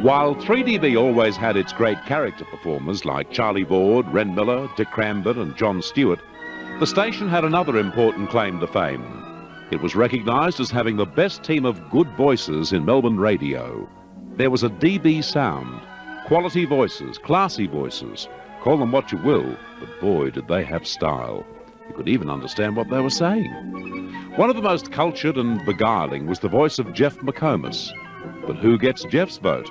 While 3DB always had its great character performers like Charlie Ward, Ren Miller, Dick Cramben and John Stewart, the station had another important claim to fame. It was recognised as having the best team of good voices in Melbourne radio. There was a DB sound, quality voices, classy voices. Call them what you will, but boy, did they have style. You could even understand what they were saying. One of the most cultured and beguiling was the voice of Jeff McComas. But who gets Jeff's vote?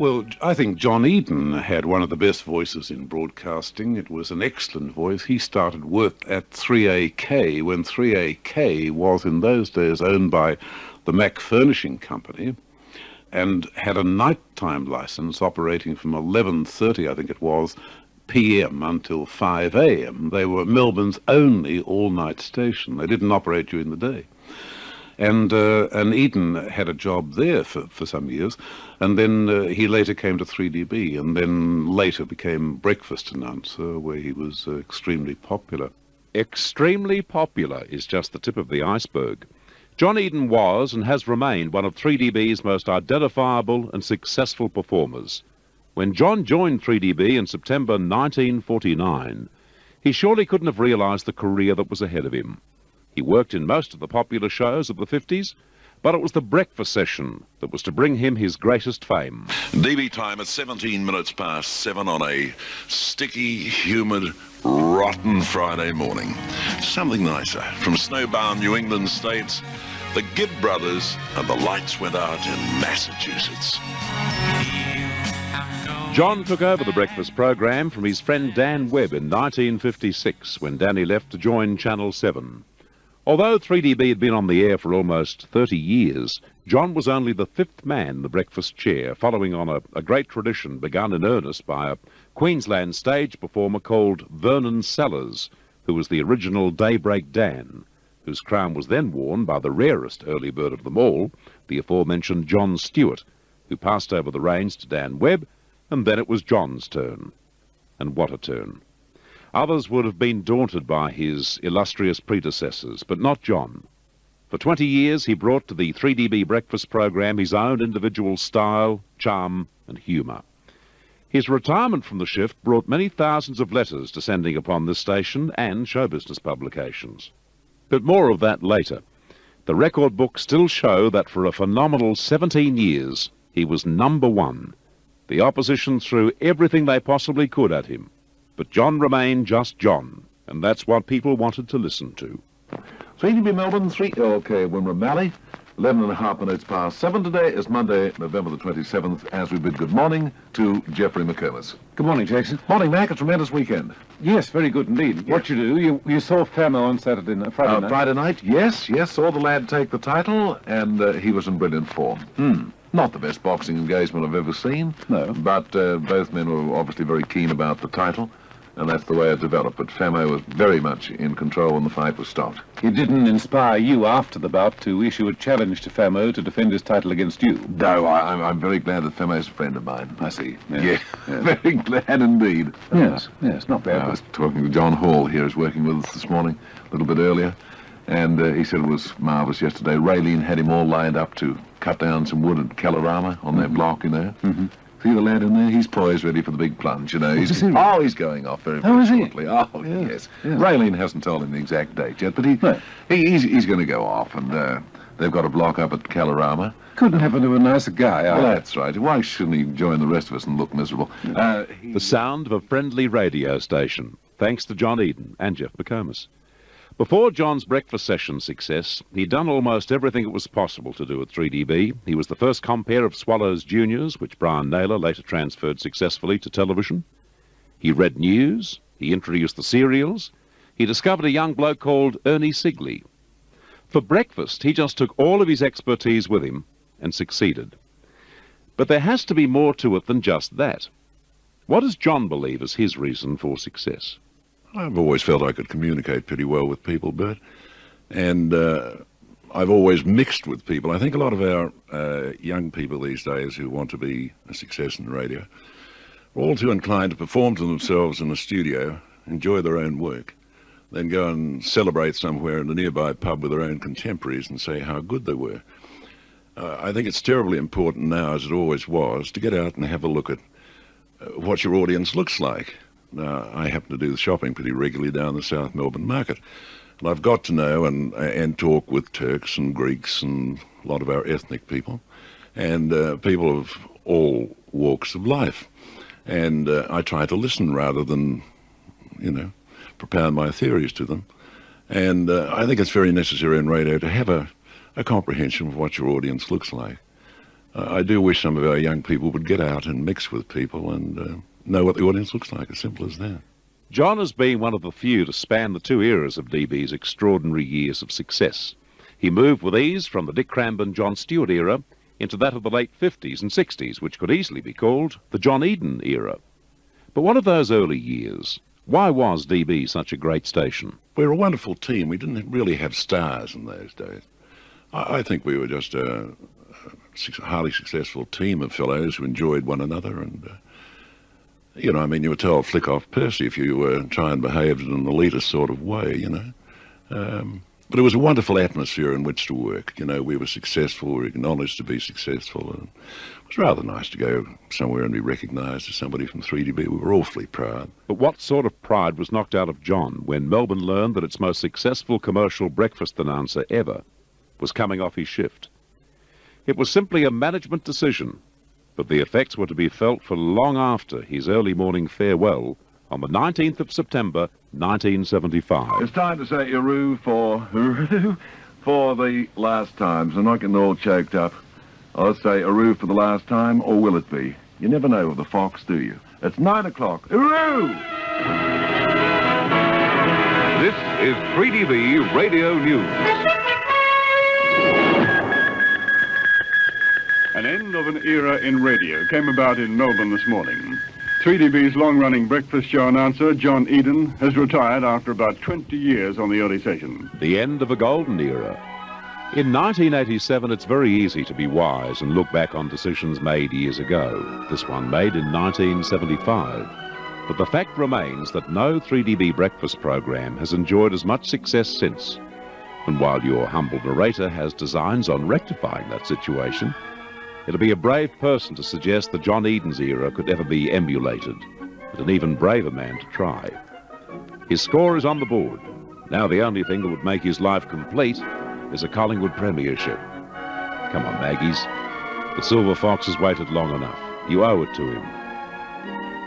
Well, I think John Eden had one of the best voices in broadcasting. It was an excellent voice. He started work at 3AK when 3AK was in those days owned by the Mac Furnishing Company and had a nighttime license operating from 11:30, I think it was, p.m. until 5 a.m. They were Melbourne's only all-night station. They didn't operate during the day. And Eden had a job there for some years, and then he later came to 3DB, and then later became breakfast announcer, where he was extremely popular. Extremely popular is just the tip of the iceberg. John Eden was and has remained one of 3DB's most identifiable and successful performers. When John joined 3DB in September 1949, he surely couldn't have realised the career that was ahead of him. He worked in most of the popular shows of the 50s, but it was the breakfast session that was to bring him his greatest fame. DB time at 17 minutes past 7 on a sticky, humid, rotten Friday morning. Something nicer. From snowbound New England states, the Gibb brothers and the lights went out in Massachusetts. John took over the breakfast program from his friend Dan Webb in 1956 when Danny left to join Channel 7. Although 3DB had been on the air for almost 30 years, John was only the fifth man in the breakfast chair, following on a great tradition begun in earnest by a Queensland stage performer called Vernon Sellers, who was the original Daybreak Dan, whose crown was then worn by the rarest early bird of them all, the aforementioned John Stewart, who passed over the reins to Dan Webb, and then it was John's turn. And what a turn. Others would have been daunted by his illustrious predecessors, but not John. For 20 years, he brought to the 3DB breakfast program his own individual style, charm, and humour. His retirement from the shift brought many thousands of letters descending upon this station and show business publications. But more of that later. The record books still show that for a phenomenal 17 years, he was number one. The opposition threw everything they possibly could at him. But John remained just John, and that's what people wanted to listen to. 3DB Melbourne, Wimmera Mallee, 11.5 minutes past 7 today is Monday, November the 27th, as we bid good morning to Jeffrey McComas. Good morning, Jackson. Morning, Mac. A tremendous weekend. Yes, very good indeed. Yeah. What you do, you saw Famo on Friday night. Friday night, yes, saw the lad take the title, and he was in brilliant form. Not the best boxing engagement I've ever seen, no, but both men were obviously very keen about the title. And that's the way it developed. But Famo was very much in control when the fight was stopped. It didn't inspire you after the bout to issue a challenge to Famo to defend his title against you? No, I'm very glad that Famo's a friend of mine. I see. Yes. Yeah. Very glad indeed. Yes, not bad. I was talking to John Hall here, who's working with us this morning, a little bit earlier, and he said it was marvellous yesterday. Raylene had him all lined up to cut down some wood at Kalorama on their block, you know. See the lad in there? He's poised, ready for the big plunge, you know. He's going off very shortly. Oh, yes. Raylene hasn't told him the exact date yet, but he's going to go off, and they've got a block up at Kalorama. Couldn't happen to a nicer guy, Well, that's right. Why shouldn't he join the rest of us and look miserable? The sound of a friendly radio station, thanks to John Eden and Jeff McComas. Before John's breakfast session success, he'd done almost everything it was possible to do at 3DB. He was the first compere of Swallows Juniors, which Brian Naylor later transferred successfully to television. He read news, he introduced the serials, he discovered a young bloke called Ernie Sigley. For breakfast, he just took all of his expertise with him and succeeded. But there has to be more to it than just that. What does John believe is his reason for success? I've always felt I could communicate pretty well with people, Bert, and I've always mixed with people. I think a lot of our young people these days who want to be a success in radio are all too inclined to perform to themselves in a studio, enjoy their own work, then go and celebrate somewhere in a nearby pub with their own contemporaries and say how good they were. I think it's terribly important now, as it always was, to get out and have a look at what your audience looks like. Now, I happen to do the shopping pretty regularly down the South Melbourne market, and I've got to know and talk with Turks and Greeks and a lot of our ethnic people, and people of all walks of life. And I try to listen rather than, propound my theories to them. And I think it's very necessary in radio to have a comprehension of what your audience looks like. I do wish some of our young people would get out and mix with people and know what the audience looks like, as simple as that. John has been one of the few to span the two eras of DB's extraordinary years of success. He moved with ease from the Dick Cramben, John Stewart era into that of the late 50s and 60s, which could easily be called the John Eden era. But what of those early years? Why was DB such a great station? We were a wonderful team. We didn't really have stars in those days. I think we were just a highly successful team of fellows who enjoyed one another. And, you were told flick off Percy if you were trying to behave in an elitist sort of way, But it was a wonderful atmosphere in which to work. We were successful, we were acknowledged to be successful. And it was rather nice to go somewhere and be recognised as somebody from 3DB. We were awfully proud. But what sort of pride was knocked out of John when Melbourne learned that its most successful commercial breakfast announcer ever was coming off his shift? It was simply a management decision, but the effects were to be felt for long after his early morning farewell on the 19th of September, 1975. It's time to say hurroo for the last time, so not getting all choked up. I'll say hurroo for the last time, or will it be? You never know with the Fox, do you? It's 9 o'clock. Hurroo! This is 3DB Radio News. An end of an era in radio came about in Melbourne this morning. 3DB's long-running breakfast show announcer, John Eden, has retired after about 20 years on the early station. The end of a golden era. In 1987, it's very easy to be wise and look back on decisions made years ago. This one made in 1975. But the fact remains that no 3DB breakfast program has enjoyed as much success since. And while your humble narrator has designs on rectifying that situation, it'll be a brave person to suggest that John Eden's era could ever be emulated, but an even braver man to try. His score is on the board. Now the only thing that would make his life complete is a Collingwood premiership. Come on, Maggies. The Silver Fox has waited long enough. You owe it to him.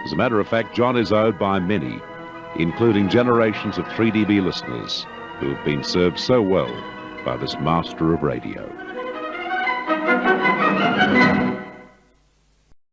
As a matter of fact, John is owed by many, including generations of 3DB listeners who have been served so well by this master of radio.